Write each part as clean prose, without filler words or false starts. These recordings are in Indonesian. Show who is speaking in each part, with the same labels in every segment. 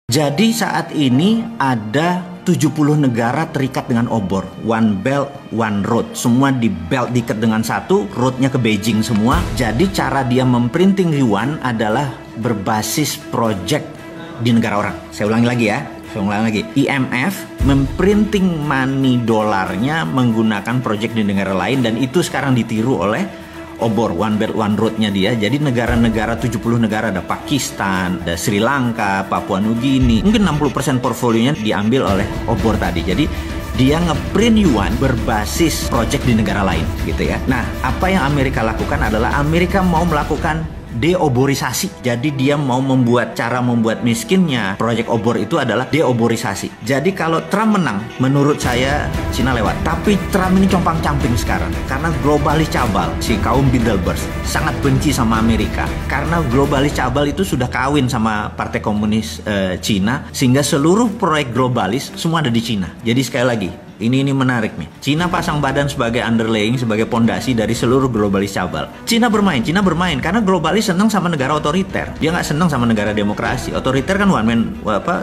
Speaker 1: Jadi saat ini ada 70 negara terikat dengan obor. One Belt, One Road. Semua di belt diikat dengan satu, roadnya ke Beijing semua. Jadi cara dia memprinting yuan adalah berbasis project di negara orang. Saya ulangi lagi ya. IMF memprinting money dolarnya menggunakan project di negara lain, dan itu sekarang ditiru oleh obor One Belt One Road-nya dia. Jadi negara-negara 70 negara, ada Pakistan, ada Sri Lanka, Papua Nugini. Mungkin 60% portfolionya diambil oleh obor tadi. Jadi dia ngeprint yuan berbasis project di negara lain gitu ya. Nah, apa yang Amerika lakukan adalah Amerika mau melakukan deoborisasi. Jadi dia mau cara membuat miskinnya proyek obor itu adalah deoborisasi. Jadi kalau Trump menang, menurut saya Cina lewat. Tapi Trump ini compang-camping sekarang karena globalis cabal, si kaum Bilderberg sangat benci sama Amerika karena globalis cabal itu sudah kawin sama Partai Komunis Cina, sehingga seluruh proyek globalis semua ada di Cina. Jadi sekali lagi, ini menarik nih. Cina pasang badan sebagai underlying, sebagai pondasi dari seluruh globalis cabal. Cina bermain karena globalis senang sama negara otoriter. Dia nggak senang sama negara demokrasi. Otoriter kan one man,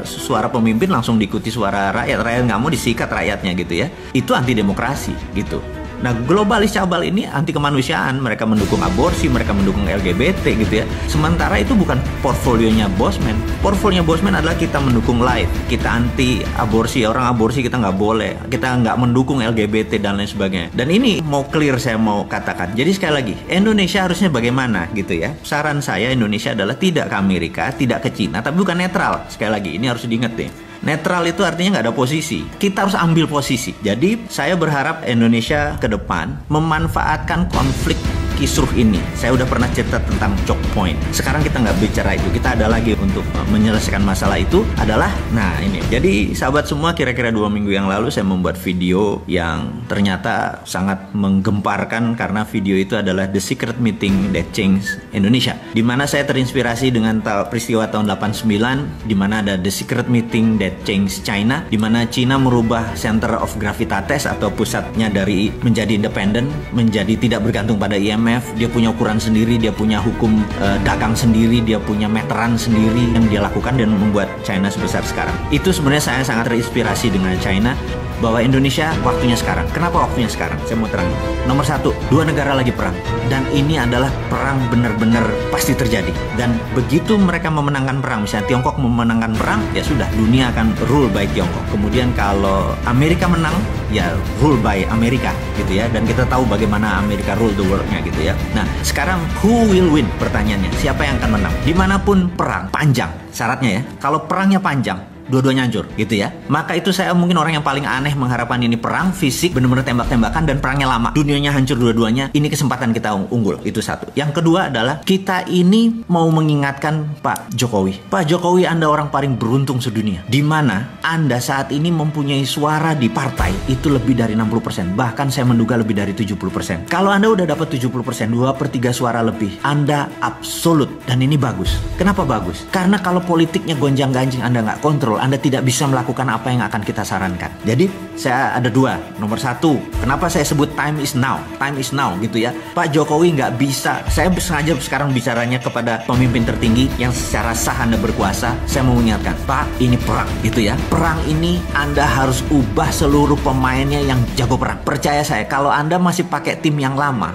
Speaker 1: suara pemimpin langsung diikuti suara rakyat. Rakyat nggak mau disikat rakyatnya gitu ya. Itu anti demokrasi gitu. Nah, globalis cabal ini anti kemanusiaan. Mereka mendukung aborsi, mereka mendukung LGBT gitu ya. Sementara itu bukan portfolionya Bosman. Portfolionya Bosman adalah kita mendukung life, kita anti aborsi, orang aborsi kita nggak boleh, kita nggak mendukung LGBT dan lain sebagainya. Dan ini mau clear, saya mau katakan. Jadi sekali lagi, Indonesia harusnya bagaimana gitu ya. Saran saya, Indonesia adalah tidak ke Amerika, tidak ke Cina, tapi bukan netral. Sekali lagi, ini harus diingat deh. Netral itu artinya nggak ada posisi. Kita harus ambil posisi. Jadi saya berharap Indonesia ke depan memanfaatkan konflik kisruh ini. Saya udah pernah cerita tentang choke point. Sekarang kita nggak bicara itu. Kita ada lagi untuk menyelesaikan masalah itu adalah, nah ini. Jadi sahabat semua, kira-kira 2 minggu yang lalu saya membuat video yang ternyata sangat menggemparkan karena video itu adalah The Secret Meeting That Changed Indonesia. Di mana saya terinspirasi dengan peristiwa tahun 89, di mana ada The Secret Meeting That Changed China, di mana China merubah center of gravitatis atau pusatnya dari menjadi independen, menjadi tidak bergantung pada IMF. Dia punya ukuran sendiri, dia punya hukum dagang sendiri, dia punya meteran sendiri yang dia lakukan dan membuat China sebesar sekarang. Itu sebenarnya saya sangat terinspirasi dengan China, bahwa Indonesia waktunya sekarang. Kenapa waktunya sekarang? Saya mau terangin. Nomor 1, 2 negara lagi perang, dan ini adalah perang benar-benar pasti terjadi. Dan begitu mereka memenangkan perang, misalnya Tiongkok memenangkan perang, ya sudah, dunia akan rule by Tiongkok. Kemudian kalau Amerika menang, ya rule by Amerika gitu ya. Dan kita tahu bagaimana Amerika rule the world-nya gitu ya. Nah, sekarang who will win? Pertanyaannya, siapa yang akan menang? Dimanapun perang panjang, syaratnya ya, kalau perangnya panjang, dua-duanya hancur gitu ya. Maka itu saya mungkin orang yang paling aneh mengharapkan ini perang fisik, benar-benar tembak-tembakan, dan perangnya lama, dunianya hancur dua-duanya. Ini kesempatan kita unggul, itu satu. Yang kedua adalah kita ini mau mengingatkan Pak Jokowi. Pak Jokowi, Anda orang paling beruntung sedunia, di mana Anda saat ini mempunyai suara di partai itu lebih dari 60%, bahkan saya menduga lebih dari 70%. Kalau Anda udah dapat 70%, 2/3 suara lebih, Anda absolut, dan ini bagus. Kenapa bagus? Karena kalau politiknya gonjang-ganjing, Anda nggak kontrol, Anda tidak bisa melakukan apa yang akan kita sarankan. Jadi saya ada 2. Nomor 1, kenapa saya sebut time is now? Time is now gitu ya. Pak Jokowi nggak bisa. Saya sengaja sekarang bicaranya kepada pemimpin tertinggi yang secara sah Anda berkuasa. Saya mau mengingatkan, Pak, ini perang gitu ya. Perang ini Anda harus ubah seluruh pemainnya yang jago perang. Percaya saya, kalau Anda masih pakai tim yang lama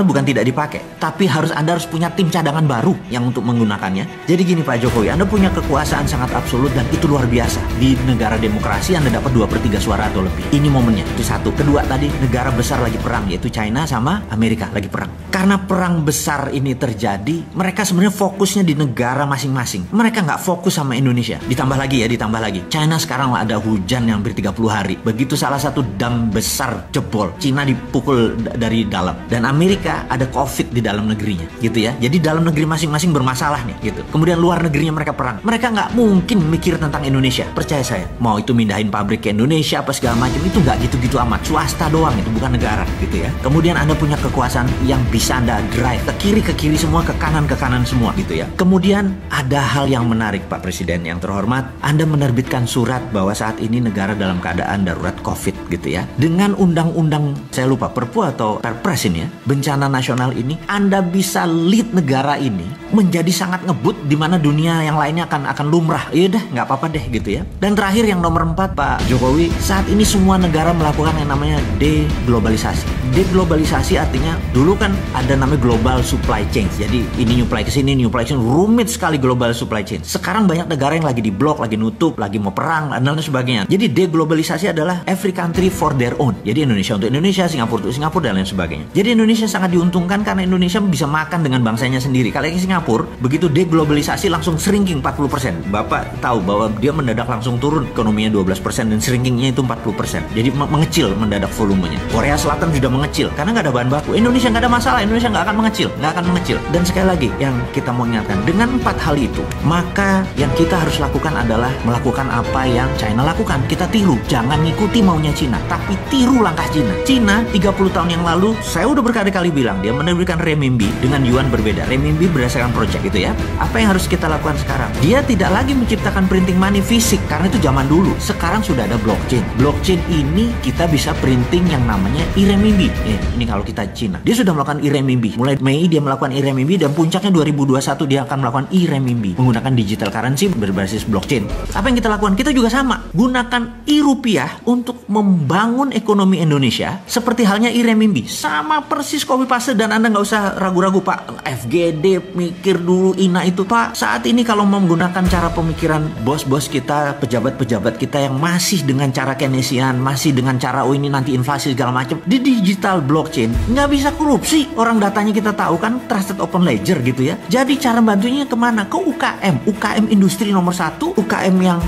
Speaker 1: bukan tidak dipakai, tapi Anda harus punya tim cadangan baru yang untuk menggunakannya. Jadi gini Pak Jokowi, Anda punya kekuasaan sangat absolut, dan itu luar biasa. Di negara demokrasi Anda dapat 2/3 suara atau lebih. Ini momennya, itu satu. Kedua tadi, negara besar lagi perang, yaitu China sama Amerika lagi perang. Karena perang besar ini terjadi, mereka sebenarnya fokusnya di negara masing-masing. Mereka nggak fokus sama Indonesia. Ditambah lagi, China sekarang ada hujan yang hampir 30 hari. Begitu salah satu dam besar jebol, China dipukul dari dalam. Dan Amerika ada COVID di dalam negerinya gitu ya. Jadi dalam negeri masing-masing bermasalah nih gitu. Kemudian luar negerinya mereka perang. Mereka nggak mungkin mikir tentang Indonesia. Percaya saya, mau itu mindahin pabrik ke Indonesia apa segala macam, itu nggak gitu-gitu amat. Swasta doang, itu bukan negara gitu ya. Kemudian Anda punya kekuasaan yang bisa Anda drive ke kiri semua, ke kanan semua gitu ya. Kemudian ada hal yang menarik Pak Presiden yang terhormat, Anda menerbitkan surat bahwa saat ini negara dalam keadaan darurat COVID gitu ya. Dengan undang-undang, saya lupa Perpu atau Perpres ini ya, bencana nasional ini, Anda bisa lead negara ini menjadi sangat ngebut di mana dunia yang lainnya akan lumrah. Iya dah, nggak apa-apa deh gitu ya. Dan terakhir yang nomor 4 Pak Jokowi, saat ini semua negara melakukan yang namanya deglobalisasi. Deglobalisasi artinya dulu kan ada namanya global supply chain. Jadi ini nyuplai ke sini, nyuplai ke sini, rumit sekali global supply chain. Sekarang banyak negara yang lagi diblok, lagi nutup, lagi mau perang dan lain sebagainya. Jadi deglobalisasi adalah every country for their own. Jadi Indonesia untuk Indonesia, Singapura untuk Singapura dan lain sebagainya. Jadi Indonesia sangat diuntungkan karena Indonesia bisa makan dengan bangsanya sendiri. Kalau yang Singapura begitu deglobalisasi langsung shrinking 40%. Bapak tahu bahwa dia mendadak langsung turun ekonominya 12% dan shrinkingnya itu 40%. Jadi mengecil mendadak volumenya. Korea Selatan sudah mengecil karena nggak ada bahan baku. Indonesia nggak ada masalah, Indonesia nggak akan mengecil. Dan sekali lagi yang kita mau ingatkan, dengan 4 hal itu, maka yang kita harus lakukan adalah melakukan apa yang China lakukan. Kita tiru, jangan ngikuti maunya Cina, tapi tiru langkah Cina. Cina 30 tahun yang lalu, saya udah berkali-kali bilang, dia menerbitkan renminbi dengan yuan berbeda. Renminbi berdasarkan project gitu ya. Apa yang harus kita lakukan sekarang? Dia tidak lagi menciptakan printing money fisik karena itu zaman dulu. Sekarang sudah ada blockchain. Blockchain ini kita bisa printing yang namanya e-renminbi. Ini kalau kita Cina. Dia sudah melakukan e-renminbi. Mulai Mei dia melakukan e-renminbi dan puncaknya 2021 dia akan melakukan e-renminbi menggunakan digital currency berbasis blockchain. Apa yang kita lakukan? Kita juga sama. Gunakan e-rupiah untuk membangun ekonomi Indonesia seperti halnya e-renminbi. Sama persis copy paste dan Anda nggak usah ragu-ragu Pak. FGD mikir dulu INA itu Pak. Saat ini kalau menggunakan cara pemikiran bos-bos kita, pejabat-pejabat kita yang masih dengan cara Keynesian, masih dengan cara ini nanti inflasi segala macam, di digital blockchain nggak bisa korupsi. Orang datanya kita tahu kan, trusted open ledger gitu ya. Jadi cara bantunya kemana? Ke UKM industri nomor 1, UKM yang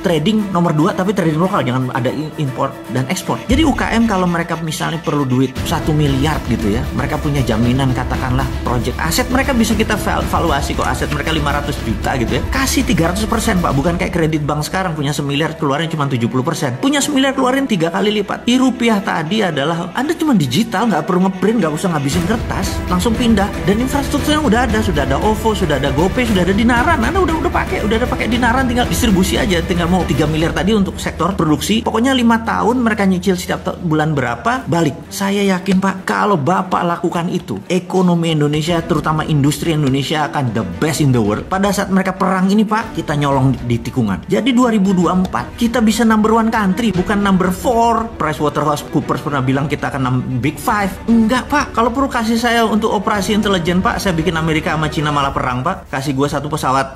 Speaker 1: trading nomor 2 tapi trading lokal, jangan ada import dan ekspor. Jadi UKM kalau mereka misalnya perlu duit 1 miliar gitu ya, mereka punya jaminan katakanlah project aset, mereka bisa kita valuasi kok aset mereka 500 juta gitu ya, kasih 300% Pak, bukan kayak kredit bank sekarang punya 1 miliar keluarin cuma 70%, punya 1 miliar keluarin 3 kali lipat. E-rupiah tadi adalah Anda cuma digital, nggak perlu ngeprint, nggak usah ngabisin kertas, langsung pindah dan infrastrukturnya udah ada, sudah ada OVO, sudah ada GoPay, sudah ada Dinaran. Anda udah pakai Dinaran, tinggal distribusi aja, tinggal mau 3 miliar tadi untuk sektor produksi. Pokoknya 5 tahun mereka nyicil setiap bulan berapa, balik. Saya yakin Pak, kalau Bapak lakukan itu, ekonomi Indonesia, terutama industri Indonesia akan the best in the world. Pada saat mereka perang ini Pak, kita nyolong di tikungan. Jadi 2024 kita bisa number 1 country, bukan number 4. PricewaterhouseCoopers pernah bilang kita akan big 5. Enggak Pak, kalau perlu kasih saya untuk operasi intelijen Pak, saya bikin Amerika sama Cina malah perang Pak. Kasih gua 1 pesawat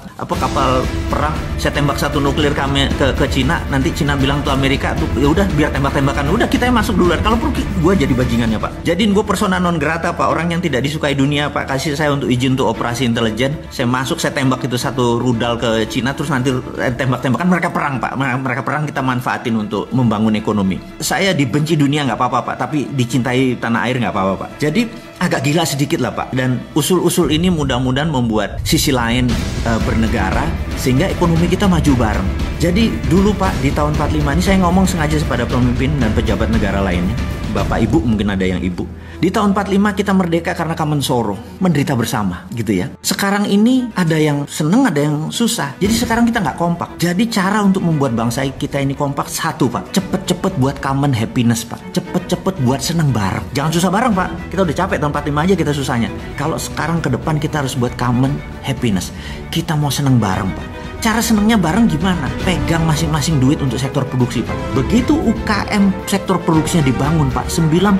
Speaker 1: kapal perang, saya tembak 1 nuklir ke Cina, nanti Cina bilang tuh Amerika tuh ya udah biar tembak-tembakan, udah kita yang masuk duluan. Kalau perlu gua jadi bajingannya Pak. Jadiin gua persona non grata Pak, orang yang tidak disukai dunia Pak. Kasih saya untuk izin untuk operasi intelijen, saya masuk, saya tembak itu 1 rudal ke Cina, terus nanti tembak-tembakan, mereka perang Pak. Mereka perang, kita manfaatin untuk membangun ekonomi. Saya dibenci dunia nggak apa-apa Pak, tapi dicintai tanah air nggak apa-apa Pak. Jadi agak gila sedikit lah Pak. Dan usul-usul ini mudah-mudahan membuat sisi lain bernegara sehingga ekonomi kita maju bareng. Jadi dulu Pak, di tahun 45 ini saya ngomong sengaja kepada pemimpin dan pejabat negara lainnya. Bapak Ibu, mungkin ada yang Ibu. Di tahun 45 kita merdeka karena common sorrow, menderita bersama gitu ya. Sekarang ini ada yang seneng, ada yang susah. Jadi sekarang kita nggak kompak. Jadi cara untuk membuat bangsa kita ini kompak, 1 Pak, cepet-cepet buat common happiness Pak. Cepet-cepet buat seneng bareng. Jangan susah bareng Pak. Kita udah capek tahun 45 aja kita susahnya. Kalau sekarang ke depan kita harus buat common happiness. Kita mau seneng bareng Pak. Cara senengnya bareng gimana? Pegang masing-masing duit untuk sektor produksi Pak. Begitu UKM sektor produksinya dibangun Pak, 97%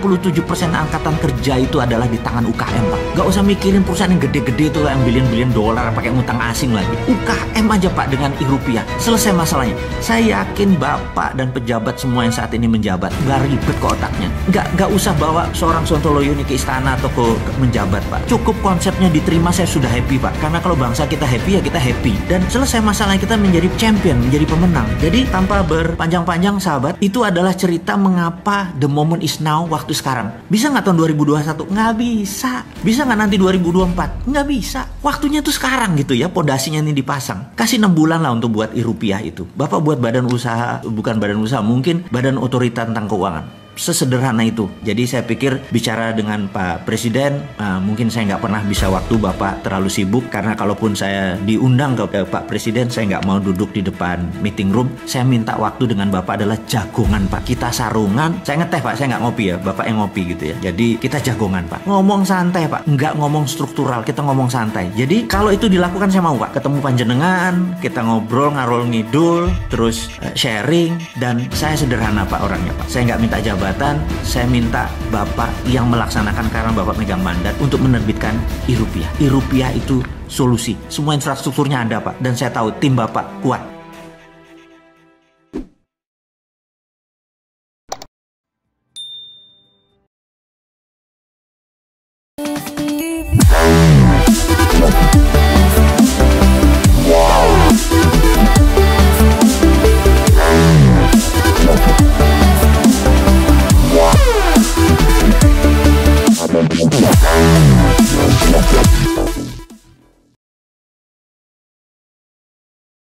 Speaker 1: angkatan kerja itu adalah di tangan UKM Pak. Gak usah mikirin perusahaan yang gede-gede itu yang bilion-bilion dolar pakai ngutang asing lagi. UKM aja Pak dengan e-rupiah, selesai masalahnya. Saya yakin Bapak dan pejabat semua yang saat ini menjabat gak ribet ke otaknya. Gak usah bawa seorang Sontoloyo ini ke istana atau ke menjabat Pak. Cukup konsepnya diterima, saya sudah happy Pak. Karena kalau bangsa kita happy ya kita happy. Dan selesai masalahnya kita menjadi champion, menjadi pemenang. Jadi tanpa berpanjang-panjang sahabat, itu adalah cerita mengapa the moment is now, waktu sekarang. Bisa nggak tahun 2021? Nggak bisa. Bisa nggak nanti 2024? Nggak bisa. Waktunya tuh sekarang gitu ya, pondasinya ini dipasang. Kasih 6 bulan lah untuk buat e-rupiah itu. Bapak buat badan usaha, bukan badan usaha, mungkin badan otorita tentang keuangan. Sesederhana itu. Jadi saya pikir bicara dengan Pak Presiden, mungkin saya nggak pernah bisa waktu, Bapak terlalu sibuk. Karena kalaupun saya diundang ke Pak Presiden, saya nggak mau duduk di depan meeting room. Saya minta waktu dengan Bapak adalah jagongan, Pak. Kita sarungan, saya ngeteh Pak, saya nggak ngopi ya, Bapak yang ngopi gitu ya. Jadi kita jagongan, Pak. Ngomong santai, Pak. Nggak ngomong struktural, kita ngomong santai. Jadi kalau itu dilakukan saya mau, Pak. Ketemu panjenengan, kita ngobrol, ngarol ngidul, terus sharing. Dan saya sederhana, Pak, orangnya, Pak. Saya nggak minta jabatan, saya minta Bapak yang melaksanakan karena Bapak megang mandat untuk menerbitkan e-rupiah. E-rupiah itu solusi. Semua infrastrukturnya ada, Pak. Dan saya tahu tim Bapak kuat.